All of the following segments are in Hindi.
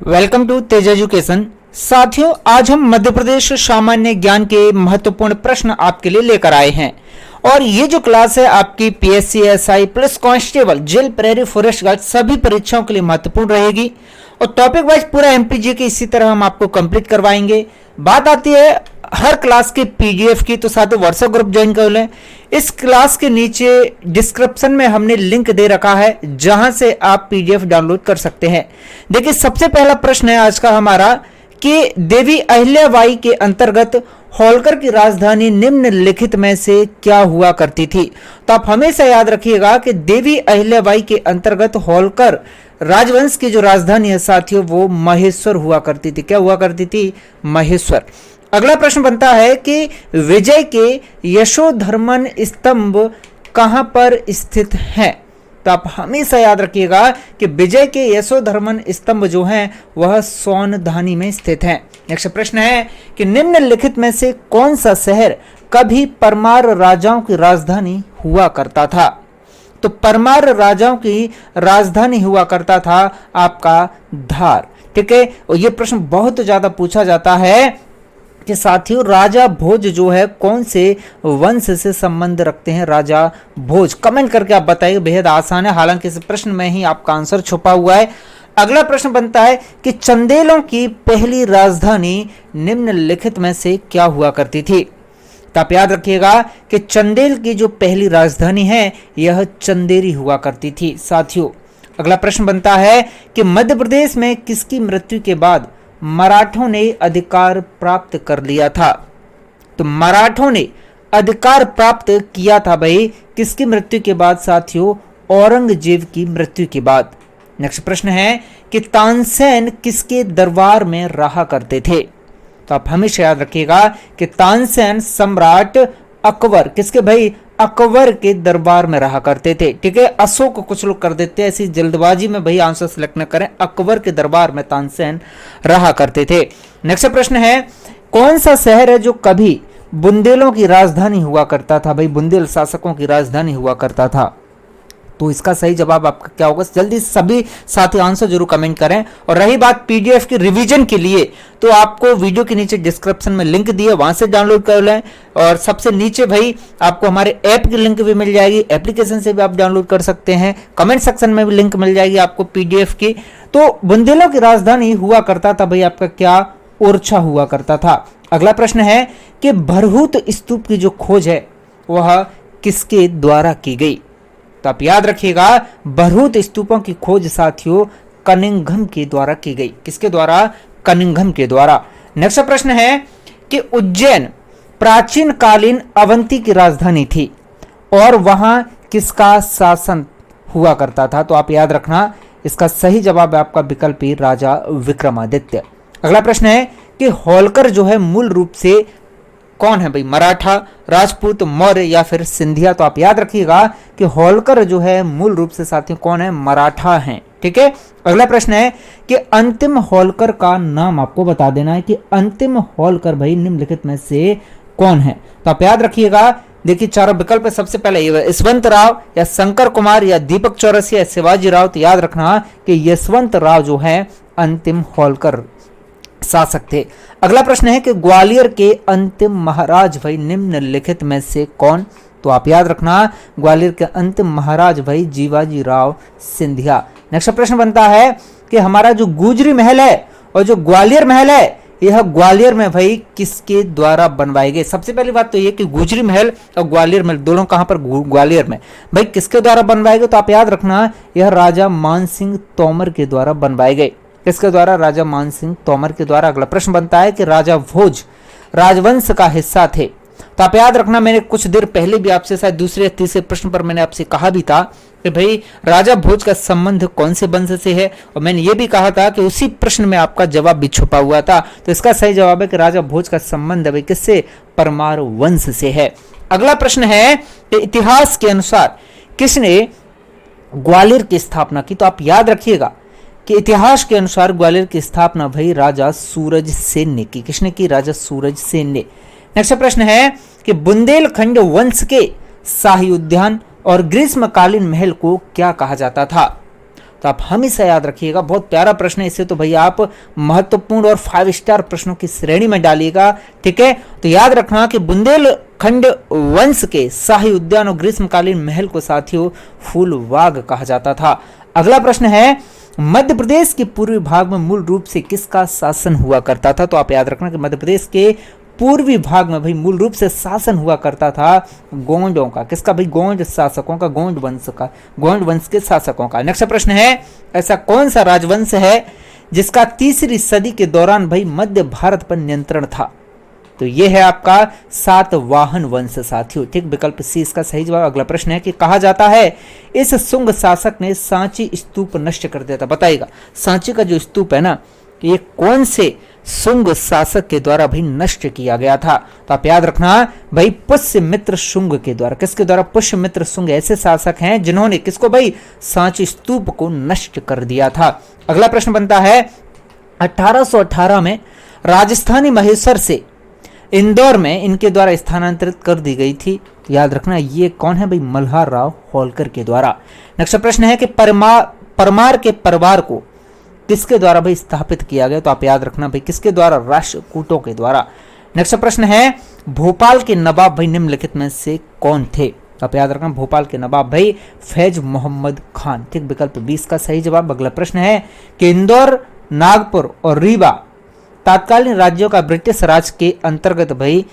Welcome to Tej education. साथियों, आज हम मध्य प्रदेश सामान्य ज्ञान के महत्वपूर्ण प्रश्न आपके लिए लेकर आए हैं और ये जो क्लास है आपकी PSC, SI plus constable, jail, प्रेरी, फॉरेस्ट गार्ड सभी परीक्षाओं के लिए महत्वपूर्ण रहेगी और टॉपिक वाइज पूरा एमपीजी के इसी तरह हम आपको कंप्लीट करवाएंगे। बात आती है हर क्लास के पीडीएफ की, तो साथ ही व्हाट्सएप ग्रुप ज्वाइन कर लें। इस क्लास के नीचे डिस्क्रिप्शन में हमने लिंक दे रखा है जहां से आप पीडीएफ डाउनलोड कर सकते हैं। देखिए, सबसे पहला प्रश्न है आज का हमारा कि देवी अहिल्याबाई के अंतर्गत होलकर की राजधानी निम्नलिखित में से क्या हुआ करती थी। तो आप हमेशा याद रखिएगा कि देवी अहिल्याबाई के अंतर्गत होलकर राजवंश की जो राजधानी है साथियों वो महेश्वर हुआ करती थी। क्या हुआ करती थी? महेश्वर। अगला प्रश्न बनता है कि विजय के यशोधर्मन स्तंभ कहां पर स्थित है। तो आप हमेशा याद रखिएगा कि विजय के यशोधर्मन स्तंभ जो हैं वह सौनधानी में स्थित हैं। नेक्स्ट प्रश्न है कि निम्नलिखित में से कौन सा शहर कभी परमार राजाओं की राजधानी हुआ करता था। तो परमार राजाओं की राजधानी हुआ करता था आपका धार। ठीक है, और यह प्रश्न बहुत ज्यादा पूछा जाता है कि साथियों राजा भोज जो है कौन से वंश से संबंध रखते हैं। राजा भोज कमेंट करके आप बताइए, बेहद आसान है, हालांकि इस प्रश्न में ही आपका आंसर छुपा हुआ है। अगला प्रश्न बनता है कि चंदेलों की पहली राजधानी निम्नलिखित में से क्या हुआ करती थी। तो आप याद रखिएगा कि चंदेल की जो पहली राजधानी है यह चंदेरी हुआ करती थी साथियों। अगला प्रश्न बनता है कि मध्य प्रदेश में किसकी मृत्यु के बाद मराठों ने अधिकार प्राप्त कर लिया था। तो मराठों ने अधिकार प्राप्त किया था भाई किसकी मृत्यु के बाद साथियों? औरंगजेब की मृत्यु के बाद। नेक्स्ट प्रश्न है कि तानसेन किसके दरबार में रहा करते थे। तो आप हमेशा याद रखिएगा कि तानसेन सम्राट अकबर किसके भाई? अकबर के दरबार में रहा करते थे। ठीक है, अशोक कुछ लोग कर देते हैं, ऐसी जल्दबाजी में भाई आंसर सिलेक्ट न करें। अकबर के दरबार में तानसेन रहा करते थे। नेक्स्ट प्रश्न है कौन सा शहर है जो कभी बुंदेलों की राजधानी हुआ करता था। भाई बुंदेल शासकों की राजधानी हुआ करता था। तो इसका सही जवाब आपका क्या होगा? जल्दी सभी साथी आंसर जरूर कमेंट करें। और रही बात पीडीएफ की रिवीजन के लिए, तो आपको वीडियो के नीचे डिस्क्रिप्शन में लिंक दिए, वहां से डाउनलोड कर लें। और सबसे नीचे भाई आपको हमारे ऐप की लिंक भी मिल जाएगी, एप्लीकेशन से भी आप डाउनलोड कर सकते हैं। कमेंट सेक्शन में भी लिंक मिल जाएगी आपको पीडीएफ की। तो बुंदेलों की राजधानी हुआ करता था भाई आपका क्या? ओरछा हुआ करता था। अगला प्रश्न है कि भरहूत स्तूप की जो खोज है वह किसके द्वारा की गई। तो आप याद रखिएगा भरहूत स्तूपों की खोज साथियों कनिंघम के द्वारा की गई। किसके द्वारा? कनिंघम के द्वारा। नेक्स्ट प्रश्न है कि उज्जैन प्राचीन कालीन अवंती की राजधानी थी और वहां किसका शासन हुआ करता था। तो आप याद रखना इसका सही जवाब है आपका विकल्प ए, राजा विक्रमादित्य। अगला प्रश्न है कि होलकर जो है मूल रूप से कौन है भाई? मराठा, राजपूत, मौर्य या फिर सिंधिया। तो आप याद रखिएगा कि होलकर जो है मूल रूप से साथियों कौन है? मराठा हैं। ठीक है, अगला प्रश्न है कि अंतिम होलकर का नाम आपको बता देना है कि अंतिम होलकर भाई निम्नलिखित में से कौन है। तो आप याद रखिएगा, देखिए चारों विकल्प है। सबसे पहले यशवंत राव या शंकर कुमार या दीपक चौरसिया या शिवाजी राव। तो याद रखना कि यशवंत राव जो है अंतिम होलकर शासक थे। अगला प्रश्न है कि ग्वालियर के अंतिम महाराज भाई निम्नलिखित में से कौन। तो आप याद रखना ग्वालियर के अंतिम महाराज भाई जीवाजी राव सिंधिया। नेक्स्ट प्रश्न बनता है कि हमारा जो गुजरी महल है और जो ग्वालियर महल है यह ग्वालियर में भाई किसके द्वारा बनवाए गए। सबसे पहली बात तो यह कि गुजरी महल और ग्वालियर महल दोनों कहां पर? ग्वालियर में। भाई किसके द्वारा बनवाए गए? तो आप याद रखना यह राजा मानसिंह तोमर के द्वारा बनवाए गए। किसके द्वारा? राजा मानसिंह तोमर के द्वारा। अगला प्रश्न बनता है कि राजा भोज राजवंश का हिस्सा थे। तो आप याद रखना मैंने कुछ देर पहले भी आपसे शायद दूसरे या तीसरे प्रश्न पर मैंने आपसे कहा भी था कि भाई राजा भोज का संबंध कौन से वंश से है, और मैंने ये भी कहा था कि उसी प्रश्न में आपका जवाब भी छुपा हुआ था। तो इसका सही जवाब है कि राजा भोज का संबंध भाई किससे? परमार वंश से है। अगला प्रश्न है कि इतिहास के अनुसार किसने ग्वालियर की स्थापना की। तो आप याद रखिएगा कि इतिहास के अनुसार ग्वालियर की स्थापना भाई राजा सूरज सेन ने की। किसने की? राजा सूरज सेन ने। नेक्स्ट प्रश्न है कि बुंदेलखंड वंश के शाही उद्यान और ग्रीष्मकालीन महल को क्या कहा जाता था। तो आप हमेशा याद रखिएगा, बहुत प्यारा प्रश्न है, इसे तो भैया आप महत्वपूर्ण और 5 स्टार प्रश्नों की श्रेणी में डालिएगा। ठीक है, तो याद रखना कि बुंदेलखंड वंश के शाही उद्यान और ग्रीष्मकालीन महल को साथियों फूलबाग कहा जाता था। अगला प्रश्न है, मध्य प्रदेश के पूर्वी भाग में मूल रूप से किसका शासन हुआ करता था? तो आप याद रखना कि मध्य प्रदेश के पूर्वी भाग में भाई मूल रूप से शासन हुआ करता था गोंडों का। किसका भाई? गोंड शासकों का, गोंड वंश का, गोंड वंश के शासकों का। नेक्स्ट प्रश्न है, ऐसा कौन सा राजवंश है जिसका 3री सदी के दौरान भाई मध्य भारत पर नियंत्रण था? तो ये है आपका सातवाहन वंश साथियों। ठीक, विकल्प सी इसका सही जवाब। अगला प्रश्न है कि कहा जाता है इस शुंग शासक ने सांची स्तूप नष्ट कर दिया था। बताइएगा, सांची का जो स्तूप है ना, ये कौन से शुंग शासक के द्वारा भाई नष्ट किया गया था? तो आप याद रखना भाई पुष्यमित्र शुंग के द्वारा। किसके द्वारा? पुष्यमित्र शुंग ऐसे शासक हैं जिन्होंने किसको भाई? सांची स्तूप को नष्ट कर दिया था। अगला प्रश्न बनता है, 1818 में राजस्थानी महेश्वर से इंदौर में इनके द्वारा स्थानांतरित कर दी गई थी। याद रखना ये कौन है भाई? मल्हार राव होलकर के द्वारा। नेक्स्ट प्रश्न है कि परमार के परिवार को किसके द्वारा भाई स्थापित किया गया? तो आप याद रखना भाई किसके द्वारा? राष्ट्रकूटों के द्वारा। नेक्स्ट प्रश्न है, भोपाल के नवाब भाई निम्नलिखित में से कौन थे? आप याद रखना भोपाल के नवाब भाई फैज मोहम्मद खान। ठीक, विकल्प 20 का सही जवाब। अगला प्रश्न है कि इंदौर, नागपुर और रीवा तत्कालीन राज्यों का ब्रिटिश राज के अंतर्गत भाई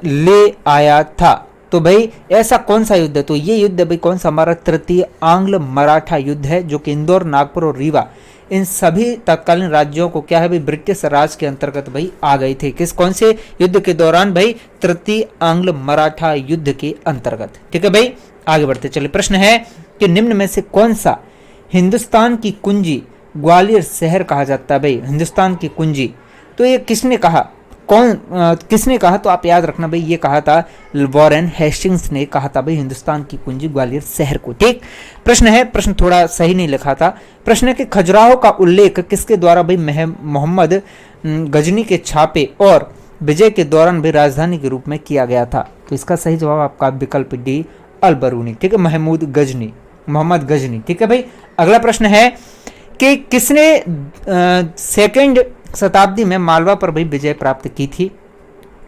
ले आया था। तो भाई ऐसा कौन सा युद्ध है? तो ये युद्ध भाई कौन सा? हमारा तृतीय आंग्ल मराठा युद्ध है, जो कि इंदौर, नागपुर और रीवा इन सभी तत्कालीन राज्यों को क्या है भाई? ब्रिटिश राज के अंतर्गत भाई आ गए थे। किस कौन से युद्ध के दौरान भाई? तृतीय आंग्ल मराठा युद्ध के अंतर्गत। ठीक है भाई, आगे बढ़ते चले। प्रश्न है कि निम्न में से कौन सा हिंदुस्तान की कुंजी ग्वालियर शहर कहा जाता है भाई? हिंदुस्तान की कुंजी, तो ये किसने कहा? किसने कहा? तो आप याद रखना भाई ये कहा था वॉरेन हेस्टिंग्स ने कहा था भाई हिंदुस्तान की कुंजी ग्वालियर शहर को। ठीक, प्रश्न है, प्रश्न थोड़ा सही नहीं लिखा था। प्रश्न है कि खजुराहो का उल्लेख किसके द्वारा भाई मोहम्मद गजनी के छापे और विजय के दौरान भी राजधानी के रूप में किया गया था? तो इसका सही जवाब आपका विकल्प डी अलबरूनी। ठीक है, महमूद गजनी, मोहम्मद गजनी। ठीक है भाई, अगला प्रश्न है कि किसने सेकेंड शताब्दी में मालवा पर भी विजय प्राप्त की थी?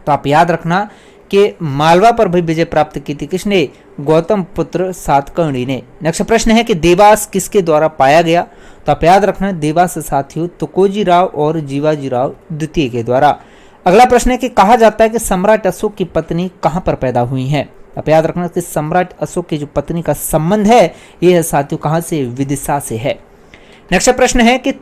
तो आप याद रखना कि मालवा पर भी विजय प्राप्त की थी किसने? गौतम पुत्र सातकर्णी ने। नेक्स्ट प्रश्न है कि देवास किसके द्वारा पाया गया? तो आप याद रखना देवास साथियों तुकोजी राव और जीवाजी राव द्वितीय के द्वारा। अगला प्रश्न है कि कहा जाता है कि सम्राट अशोक की पत्नी कहां पर पैदा हुई है? आप याद रखना कि सम्राट अशोक की जो पत्नी का संबंध है यह है साथियों कहां से? विदिशा से है। नेक्स्ट प्रश्न है कि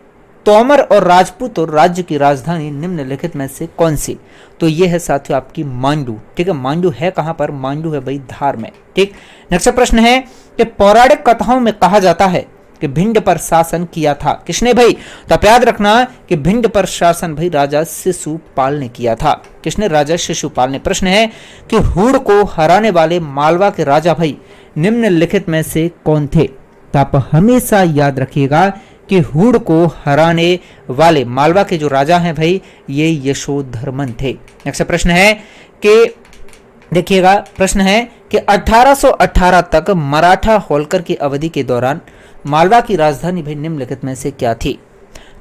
तोमर और राजपूत और राज्य की राजधानी निम्नलिखित में से कौन सी? तो ये है साथियों आपकी मांडू। ठीक है, मांडू है कहां पर? मांडू है भाई धार में। ठीक, नेक्स्ट प्रश्न है कि पौराणिक कथाओं में कहा जाता है कि भिंड पर शासन किया था किसने भाई? तो आप याद रखना कि भिंड पर शासन भाई राजा शिशुपाल ने किया था। किसने? राजा शिशुपाल ने। प्रश्न है कि हुड़ को हराने वाले मालवा के राजा भाई निम्नलिखित में से कौन थे? तो आप हमेशा याद रखिएगा कि हुड़ को हराने वाले मालवा के जो राजा हैं भाई ये यशोधर्मन थे। नेक्स्ट प्रश्न है कि देखिएगा, प्रश्न है कि 1818 तक मराठा होलकर की अवधि के दौरान मालवा की राजधानी भाई निम्नलिखित में से क्या थी?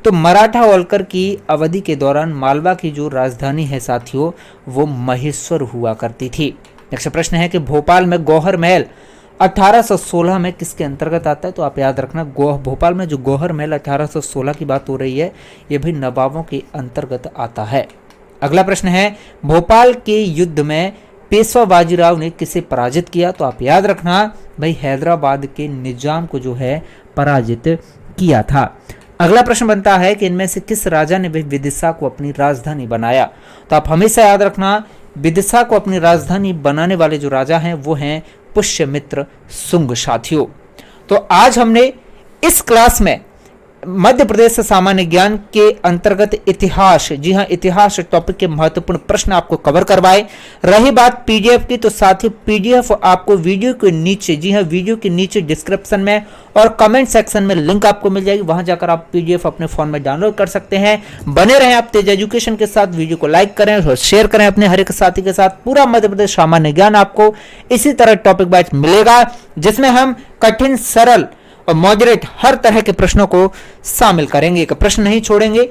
तो मराठा होलकर की अवधि के दौरान मालवा की जो राजधानी है साथियों वो महेश्वर हुआ करती थी। नेक्स्ट प्रश्न है कि भोपाल में गौहर महल 1816 में किसके अंतर्गत आता है? तो आप याद रखना भोपाल में जो गौहर महल 1816 की बात हो रही है ये भी नवाबों के अंतर्गत आता है। अगला प्रश्न है भोपाल के युद्ध में पेशवा बाजीराव ने किसे पराजित किया? तो आप याद रखना भाई हैदराबाद के निजाम को जो है पराजित किया था। अगला प्रश्न बनता है कि इनमें से किस राजा ने विदिशा को अपनी राजधानी बनाया? तो आप हमेशा याद रखना विदिशा को अपनी राजधानी बनाने वाले जो राजा हैं वो हैं पुष्यमित्र शुंग साथियों। तो आज हमने इस क्लास में मध्य प्रदेश सामान्य ज्ञान के अंतर्गत इतिहास, जी हां इतिहास टॉपिक के महत्वपूर्ण प्रश्न आपको कवर करवाए। रही बात पीडीएफ की, तो साथियों पीडीएफ आपको वीडियो के नीचे, जी हां वीडियो के नीचे डिस्क्रिप्शन में और कमेंट सेक्शन में लिंक आपको मिल जाएगी, वहां जाकर आप पीडीएफ अपने फोन में डाउनलोड कर सकते हैं। बने रहें आप तेज एजुकेशन के साथ, वीडियो को लाइक करें और शेयर करें अपने हर एक साथी के साथ। पूरा मध्य प्रदेश सामान्य ज्ञान आपको इसी तरह टॉपिक वाइज मिलेगा जिसमें हम कठिन, सरल और मॉडरेट हर तरह के प्रश्नों को शामिल करेंगे, एक प्रश्न नहीं छोड़ेंगे।